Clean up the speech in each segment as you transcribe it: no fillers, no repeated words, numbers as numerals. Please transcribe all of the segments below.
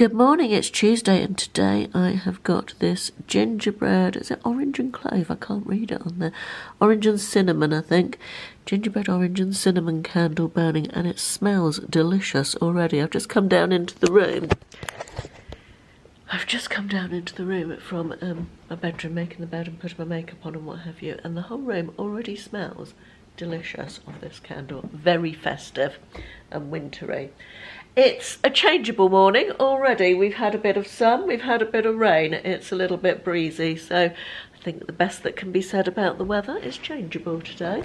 Good morning, it's Tuesday and today I have got this gingerbread, is it orange and clove? I can't read it on there. Orange and cinnamon, I think. Gingerbread orange and cinnamon candle burning and it smells delicious already. I've just come down into the room. From my bedroom, making the bed and putting my makeup on and what have you, and the whole room already smells delicious of this candle. Very festive and wintry. It's a changeable morning already. We've had a bit of sun, we've had a bit of rain. It's a little bit breezy, so I think the best that can be said about the weather is changeable today.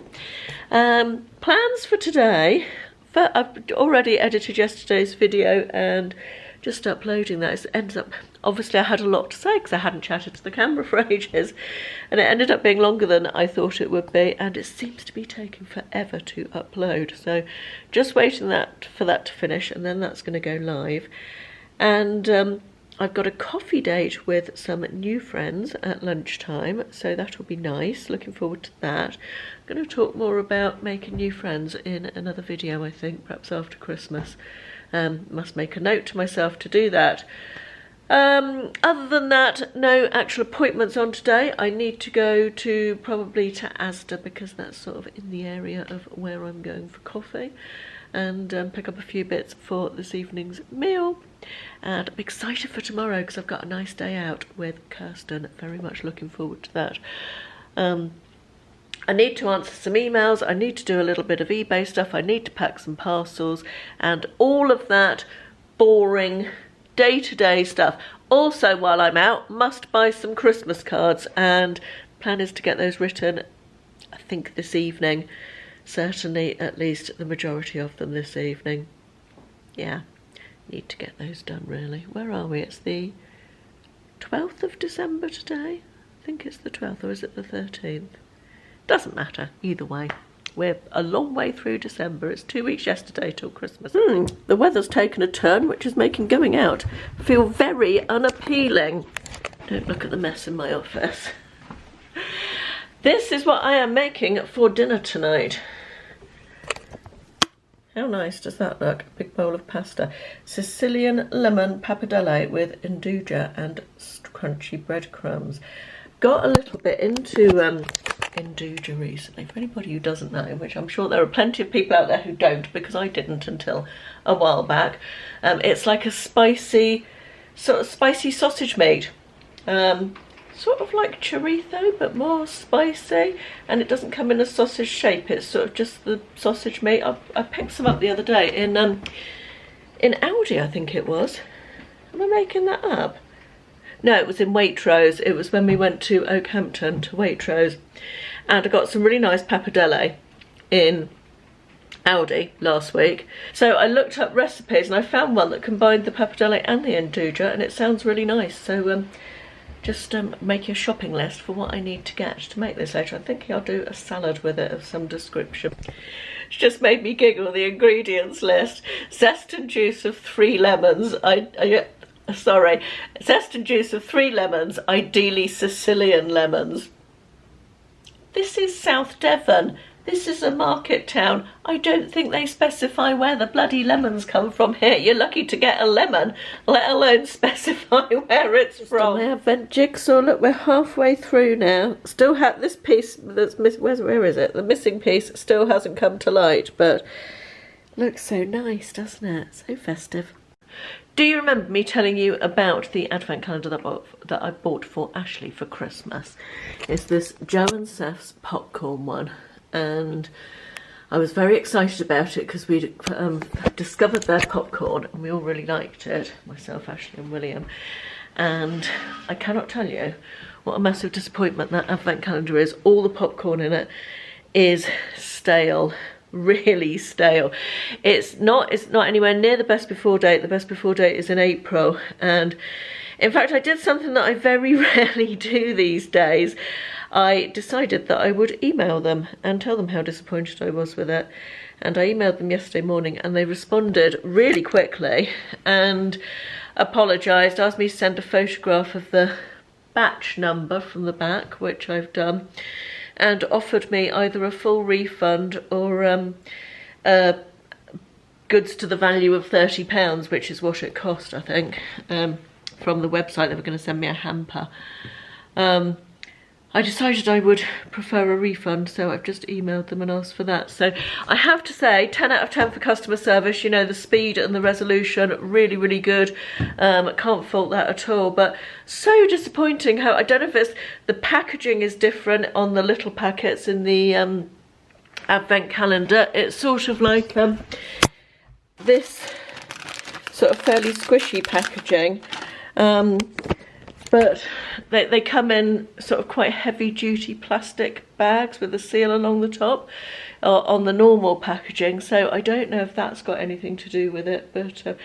Plans for today. I've already edited yesterday's video and just uploading that. It ends up, obviously I had a lot to say because I hadn't chatted to the camera for ages, and it ended up being longer than I thought it would be, and it seems to be taking forever to upload, so just waiting for that to finish, and then that's going to go live. And I've got a coffee date with some new friends at lunchtime, so that will be nice. Looking forward to that. I'm going to talk more about making new friends in another video, I think, perhaps after Christmas. Must make a note to myself to do that. Other than that, no actual appointments on today. I need to go probably to Asda because that's sort of in the area of where I'm going for coffee, and pick up a few bits for this evening's meal. And I'm excited for tomorrow because I've got a nice day out with Kirsten. Very much looking forward to that. I need to answer some emails, I need to do a little bit of eBay stuff, I need to pack some parcels, and all of that boring day-to-day stuff. Also, while I'm out, must buy some Christmas cards, and plan is to get those written, I think, this evening. Certainly, at least the majority of them this evening. Yeah, need to get those done, really. Where are we? It's the 12th of December today? I think it's the 12th, or is it the 13th? Doesn't matter, either way. We're a long way through December. It's 2 weeks yesterday till Christmas. The weather's taken a turn, which is making going out feel very unappealing. Don't look at the mess in my office. This is what I am making for dinner tonight. How nice does that look? A big bowl of pasta. Sicilian lemon pappardelle with induja and crunchy breadcrumbs. Got a little bit into induja recently, for anybody who doesn't know, which I'm sure there are plenty of people out there who don't, because I didn't until a while back. It's like a spicy sausage meat, sort of like chorizo but more spicy, and it doesn't come in a sausage shape. It's sort of just the sausage meat. I picked some up the other day in Aldi, I think it was. Am I making that up? No, it was in Waitrose. It was when we went to Oakhampton to Waitrose, and I got some really nice pappardelle in Aldi last week. So I looked up recipes and I found one that combined the pappardelle and the induja, and it sounds really nice. So just make your shopping list for what I need to get to make this later. I'm thinking I'll do a salad with it of some description. It's just made me giggle, the ingredients list. Zest and juice of 3 lemons. Zest and juice of 3 lemons, ideally Sicilian lemons. This is South Devon. This is a market town. I don't think they specify where the bloody lemons come from here. You're lucky to get a lemon, let alone specify where it's from. My Advent jigsaw, look, we're halfway through now. Still have this piece that's missing. Where is it? The missing piece still hasn't come to light, but looks so nice, doesn't it? So festive. Do you remember me telling you about the advent calendar that I bought for Ashley for Christmas? It's this Joe and Seth's popcorn one, and I was very excited about it because we'd discovered their popcorn and we all really liked it, myself, Ashley and William, and I cannot tell you what a massive disappointment that advent calendar is. All the popcorn in it is stale. Really stale. It's not anywhere near the best before date. The best before date is in April, and in fact I did something that I very rarely do these days. I decided that I would email them and tell them how disappointed I was with it, and I emailed them yesterday morning and they responded really quickly and apologised, asked me to send a photograph of the batch number from the back, which I've done, and offered me either a full refund or goods to the value of £30, which is what it cost, I think. From the website, they were going to send me a hamper. I decided I would prefer a refund, so I've just emailed them and asked for that. So I have to say, 10 out of 10 for customer service. You know, the speed and the resolution, really, really good. Can't fault that at all. But so disappointing how, I don't know if it's, the packaging is different on the little packets in the advent calendar. It's sort of like this sort of fairly squishy packaging. But they come in sort of quite heavy duty plastic bags with a seal along the top on the normal packaging, so I don't know if that's got anything to do with it, but I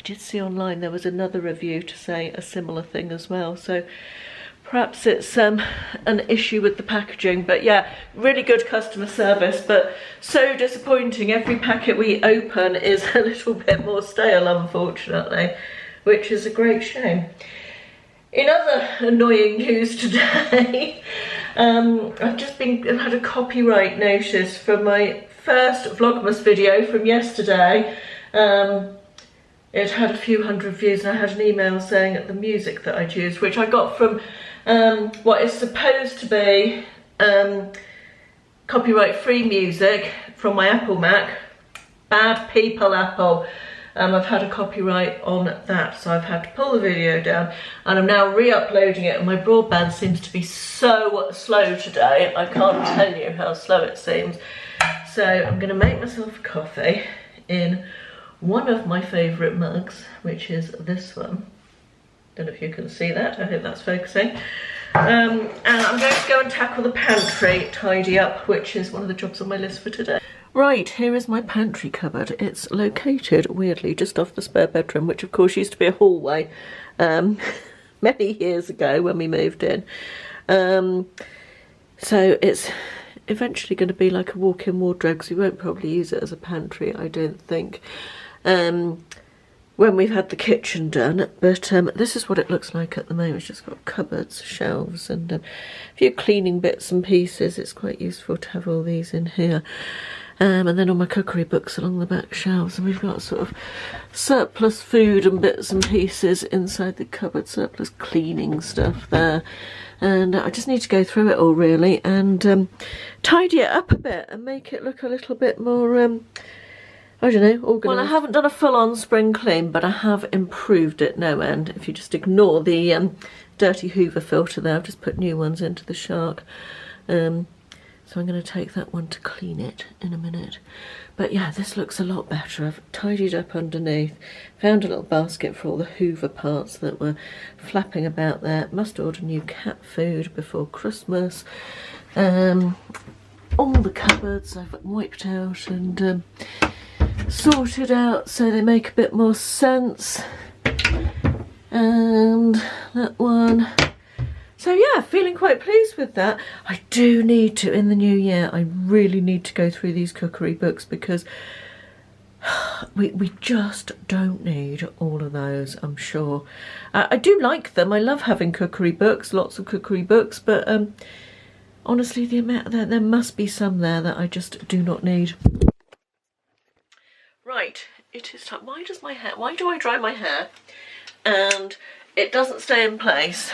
did see online there was another review to say a similar thing as well, so perhaps it's an issue with the packaging. But yeah, really good customer service, but so disappointing. Every packet we open is a little bit more stale, unfortunately, which is a great shame. In other annoying news today, I've had a copyright notice from my first Vlogmas video from yesterday. It had a few hundred views, and I had an email saying the music that I'd used, which I got from what is supposed to be copyright-free music from my Apple Mac. Bad people, Apple. I've had a copyright on that, so I've had to pull the video down, and I'm now re-uploading it, and my broadband seems to be so slow today. I can't tell you how slow it seems. So I'm going to make myself a coffee in one of my favourite mugs, which is this one. Don't know if you can see that. I hope that's focusing. And I'm going to go and tackle the pantry, tidy up, which is one of the jobs on my list for today. Right, here is my pantry cupboard. It's located, weirdly, just off the spare bedroom, which of course used to be a hallway many years ago when we moved in. So it's eventually going to be like a walk-in wardrobe, because we won't probably use it as a pantry, I don't think, when we've had the kitchen done. But this is what it looks like at the moment. It's just got cupboards, shelves, and a few cleaning bits and pieces. It's quite useful to have all these in here. And then all my cookery books along the back shelves, and we've got sort of surplus food and bits and pieces inside the cupboard, surplus cleaning stuff there. And I just need to go through it all really and tidy it up a bit and make it look a little bit more I don't know, organised. Well, I haven't done a full-on spring clean, but I have improved it no end. If you just ignore the dirty Hoover filter there, I've just put new ones into the Shark. So I'm going to take that one to clean it in a minute. But yeah, this looks a lot better. I've tidied up underneath, found a little basket for all the Hoover parts that were flapping about there. Must order new cat food before Christmas. All the cupboards I've wiped out and sorted out so they make a bit more sense. And that one. So yeah, feeling quite pleased with that. I do need to, in the new year, I really need to go through these cookery books, because we just don't need all of those, I'm sure. I do like them. I love having cookery books, lots of cookery books, but honestly, the amount there must be some there that I just do not need. Right, it is time. Why do I dry my hair and it doesn't stay in place?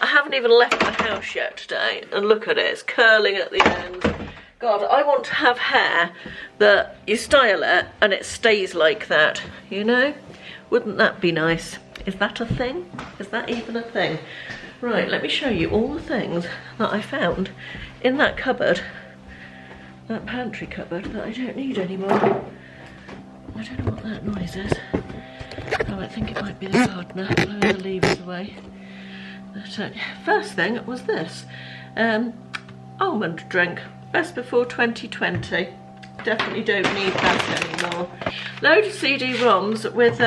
I haven't even left the house yet today, and look at it, it's curling at the end. God, I want to have hair that you style it and it stays like that, you know? Wouldn't that be nice? Is that a thing? Is that even a thing? Right, let me show you all the things that I found in that cupboard, that pantry cupboard, that I don't need anymore. I don't know what that noise is. Oh, I think it might be the gardener blowing the leaves away. But, first thing was this almond drink, best before 2020. Definitely don't need that anymore. Load of CD-ROMs with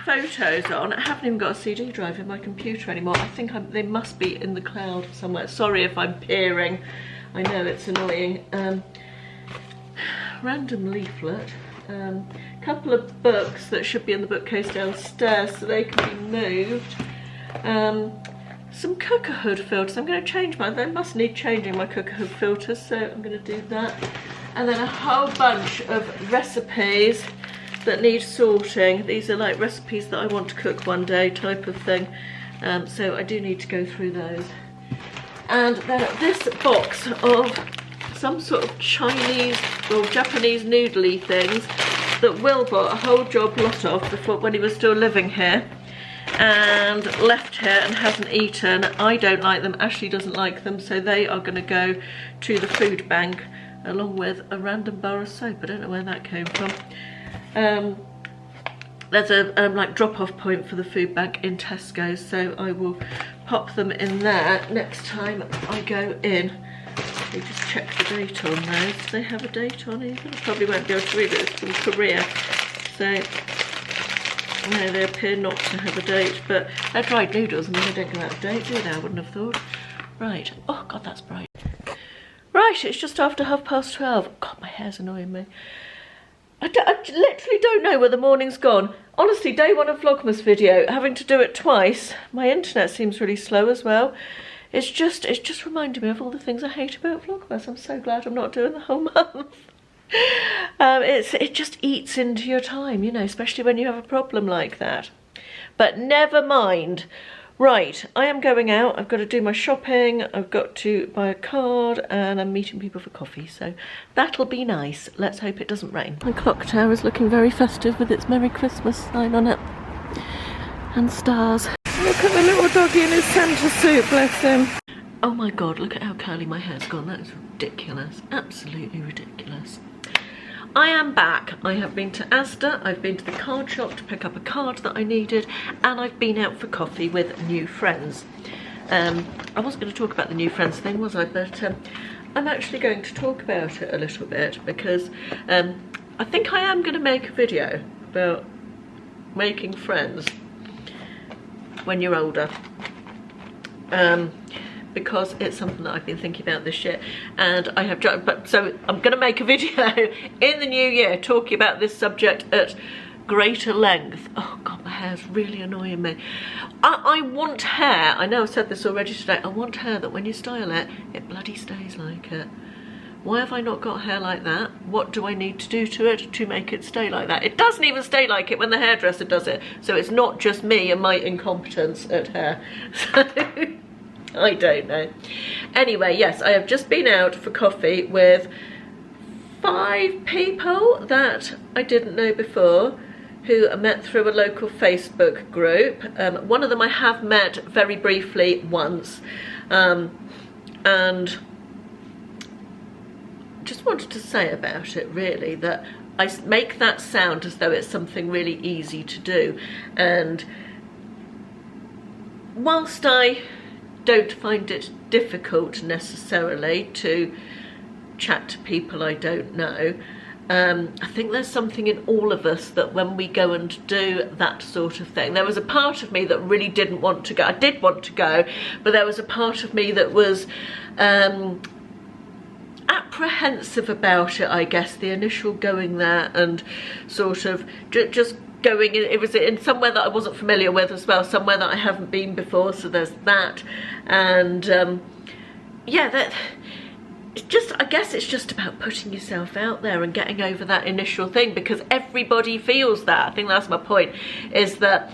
photos on. I haven't even got a CD drive in my computer anymore. I think they must be in the cloud somewhere. Sorry if I'm peering, I know it's annoying. Random leaflet, couple of books that should be in the bookcase downstairs so they can be moved. Some cooker hood filters. I'm going to change mine. They must need changing, my cooker hood filters, so I'm going to do that. And then a whole bunch of recipes that need sorting. These are like recipes that I want to cook one day type of thing. So I do need to go through those. And then this box of some sort of Chinese or Japanese noodly things that Will bought a whole job lot of before, when he was still living here, and left here and hasn't eaten. I don't like them, Ashley doesn't like them, so they are going to go to the food bank along with a random bar of soap. I don't know where that came from. There's a like drop-off point for the food bank in Tesco's, so I will pop them in there next time I go in. Let me just check the date on those. Do they have a date on even? I probably won't be able to read it. It's from Korea, so no, they appear not to have a date, but they're dried noodles. I mean, they don't go out of date, do they? I wouldn't have thought. Right. Oh God, that's bright. Right, it's just after 12:30. God, my hair's annoying me. I literally don't know where the morning's gone. Honestly, day one of Vlogmas video, having to do it twice. My internet seems really slow as well. It's just reminding me of all the things I hate about Vlogmas. I'm so glad I'm not doing the whole month. It just eats into your time, you know, especially when you have a problem like that. But never mind. Right, I am going out. I've got to do my shopping. I've got to buy a card, and I'm meeting people for coffee. So that'll be nice. Let's hope it doesn't rain. The clock tower is looking very festive with its Merry Christmas sign on it. And stars. Look at the little doggy in his Santa suit, bless him. Oh my God, look at how curly my hair's gone. That is ridiculous. Absolutely ridiculous. I am back. I have been to Asda, I've been to the card shop to pick up a card that I needed, and I've been out for coffee with new friends. I wasn't going to talk about the new friends thing, was I? But I'm actually going to talk about it a little bit, because I think I am going to make a video about making friends when you're older. Because it's something that I've been thinking about this year, and I have so I'm going to make a video in the new year talking about this subject at greater length. Oh God, my hair's really annoying me. I want hair, I know I've said this already today, I want hair that when you style it, it bloody stays like it. Why have I not got hair like that? What do I need to do to it to make it stay like that? It doesn't even stay like it when the hairdresser does it, so it's not just me and my incompetence at hair. So I don't know. Anyway, yes, I have just been out for coffee with 5 people that I didn't know before, who I met through a local Facebook group. One of them I have met very briefly once, and just wanted to say about it really that I make that sound as though it's something really easy to do, and whilst I don't find it difficult necessarily to chat to people I don't know, I think there's something in all of us that when we go and do that sort of thing, there was a part of me that really didn't want to go. I did want to go, but there was a part of me that was apprehensive about it, I guess, the initial going there and sort of just going in. It was in somewhere that I wasn't familiar with as well, somewhere that I haven't been before, so there's that. And yeah, that it's just, I guess it's just about putting yourself out there and getting over that initial thing, because everybody feels that. I think that's my point, is that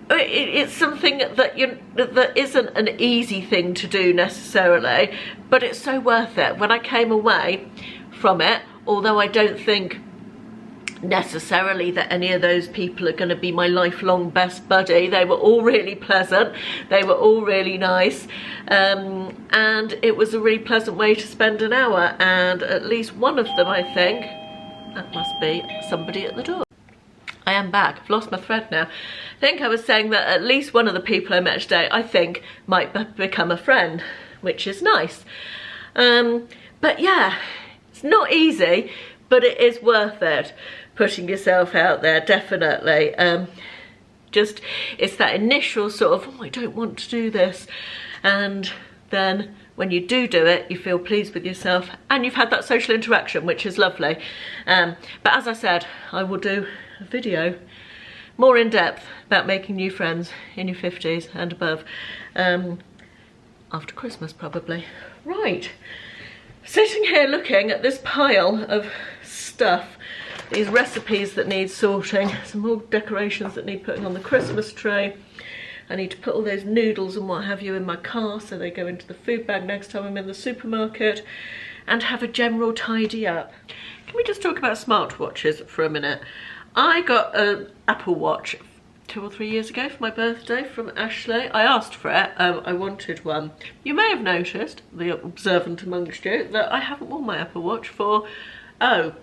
it's something that that isn't an easy thing to do necessarily, but it's so worth it. When I came away from it, although I don't think necessarily that any of those people are going to be my lifelong best buddy, they were all really pleasant, they were all really nice, and it was a really pleasant way to spend an hour. And at least one of them, I think, that must be somebody at the door. I am back. I've lost my thread now. I think I was saying that at least one of the people I met today, I think, might become a friend, which is nice. But yeah, it's not easy, but it is worth it, putting yourself out there, definitely. Just, it's that initial sort of, oh, I don't want to do this. And then when you do it, you feel pleased with yourself, and you've had that social interaction, which is lovely. But as I said, I will do a video more in depth about making new friends in your 50s and above, after Christmas probably. Right, sitting here looking at this pile of stuff these recipes that need sorting, some more decorations that need putting on the Christmas tree. I need to put all those noodles and what have you in my car so they go into the food bag next time I'm in the supermarket, and have a general tidy up. Can we just talk about smartwatches for a minute? I got an Apple Watch 2 or 3 years ago for my birthday from Ashley. I asked for it, I wanted one. You may have noticed, the observant amongst you, that I haven't worn my Apple Watch for, at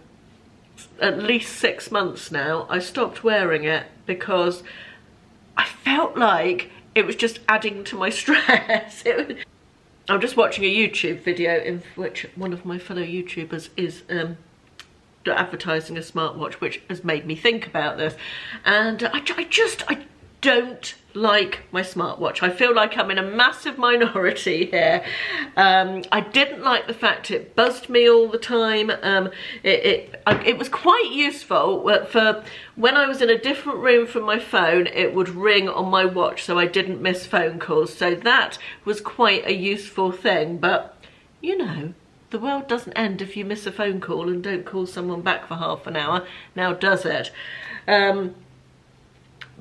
least 6 months now. I stopped wearing it because I felt like it was just adding to my stress. I'm just watching a YouTube video in which one of my fellow YouTubers is advertising a smartwatch, which has made me think about this, and I don't like my smartwatch. I feel like I'm in a massive minority here. I didn't like the fact it buzzed me all the time. It was quite useful for when I was in a different room from my phone. It would ring on my watch so I didn't miss phone calls, so that was quite a useful thing. But you know, the world doesn't end if you miss a phone call and don't call someone back for half an hour, now does it? And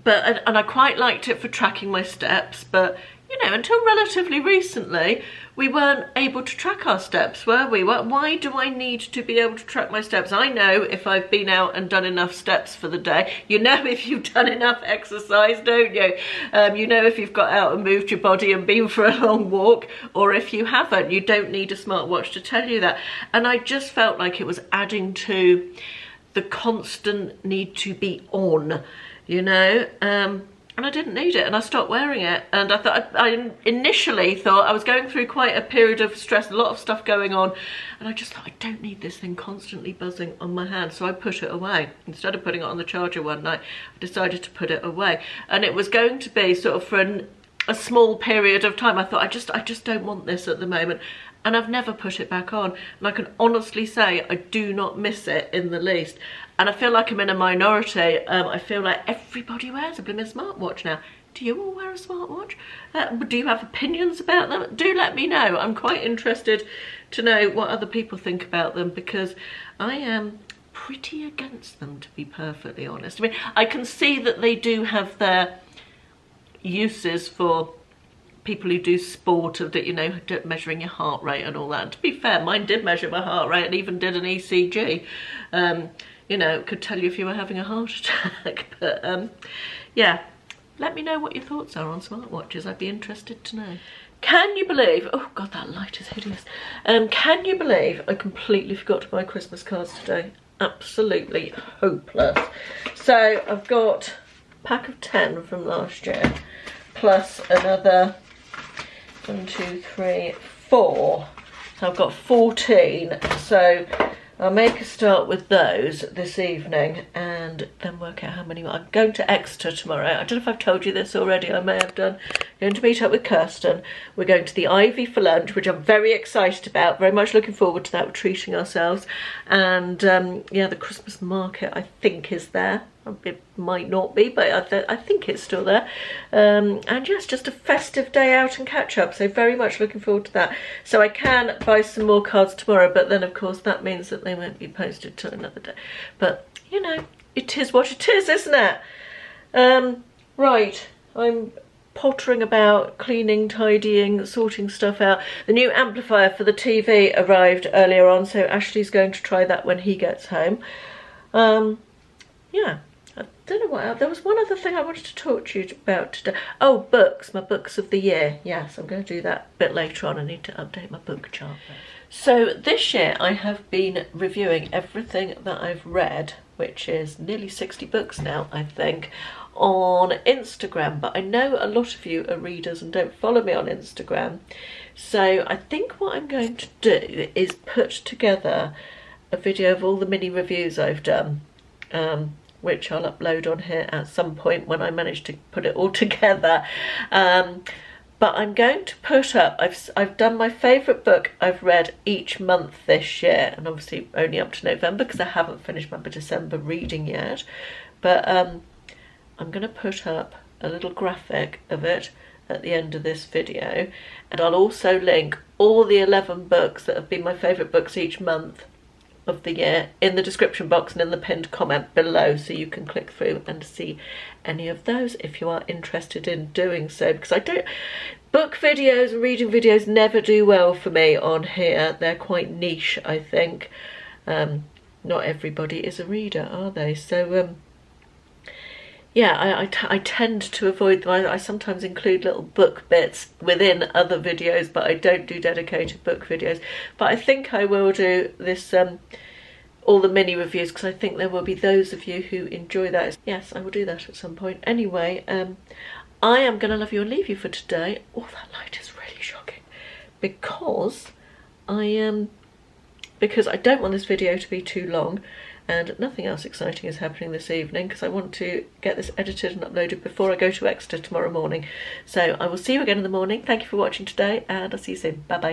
I quite liked it for tracking my steps, but you know, until relatively recently, we weren't able to track our steps, were we? Why do I need to be able to track my steps? I know if I've been out and done enough steps for the day. You know if you've done enough exercise, don't you? You know if you've got out and moved your body and been for a long walk, or if you haven't. You don't need a smartwatch to tell you that. And I just felt like it was adding to the constant need to be on, you know? And I didn't need it, and I stopped wearing it. And I initially thought I was going through quite a period of stress, a lot of stuff going on, and I just thought, I don't need this thing constantly buzzing on my hand, so I put it away. Instead of putting it on the charger one night, I decided to put it away. And it was going to be sort of for a small period of time. I thought, I just don't want this at the moment. And I've never put it back on, and I can honestly say I do not miss it in the least. And I feel like I'm in a minority. I feel like everybody wears a blooming smartwatch now. Do you all wear a smartwatch? Do you have opinions about them? Do let me know. I'm quite interested to know what other people think about them, because I am pretty against them, to be perfectly honest. I mean, I can see that they do have their uses for people who do sport, of that, you know, measuring your heart rate and all that. And to be fair, mine did measure my heart rate and even did an ECG. You know, it could tell you if you were having a heart attack. But yeah, let me know what your thoughts are on smartwatches. I'd be interested to know. Can you believe, oh God, that light is hideous. Can you believe I completely forgot to buy Christmas cards today? Absolutely hopeless. So I've got a pack of 10 from last year, plus another 1, 2, 3, 4. So I've got 14. So I'll make a start with those this evening and then work out how many more. I'm going to Exeter tomorrow. I don't know if I've told you this already, I may have done. I'm going to meet up with Kirsten. We're going to the Ivy for lunch, which I'm very excited about. Very much looking forward to that. We're treating ourselves. And yeah, the Christmas market, I think, is there. It might not be, but I think it's still there. And yes, just a festive day out and catch up, so very much looking forward to that. So I can buy some more cards tomorrow, but then of course that means that they won't be posted till another day. But you know, it is what it is, isn't it? Right, I'm pottering about, cleaning, tidying, sorting stuff out. The new amplifier for the TV arrived earlier on, so Ashley's going to try that when he gets home. Yeah, I don't know what else. There was one other thing I wanted to talk to you about today. Oh, books, my books of the year. Yes, I'm going to do that a bit later on. I need to update my book chart. So this year I have been reviewing everything that I've read, which is nearly 60 books now, I think, on Instagram. But I know a lot of you are readers and don't follow me on Instagram. So I think what I'm going to do is put together a video of all the mini reviews I've done. Which I'll upload on here at some point when I manage to put it all together. But I'm going to put up, I've done my favourite book I've read each month this year, and obviously only up to November because I haven't finished my December reading yet. But I'm going to put up a little graphic of it at the end of this video, and I'll also link all the 11 books that have been my favourite books each month of the year in the description box and in the pinned comment below, so you can click through and see any of those if you are interested in doing so, because I don't, book videos and reading videos never do well for me on here. They're quite niche, I think. Not everybody is a reader, are they? So yeah, I tend to avoid them. I sometimes include little book bits within other videos, but I don't do dedicated book videos. But I think I will do this, all the mini reviews, because I think there will be those of you who enjoy that. Yes, I will do that at some point. Anyway, I am going to love you and leave you for today. Oh, that light is really shocking. Because because I don't want this video to be too long, and nothing else exciting is happening this evening, because I want to get this edited and uploaded before I go to Exeter tomorrow morning. So I will see you again in the morning. Thank you for watching today, and I'll see you soon. Bye bye.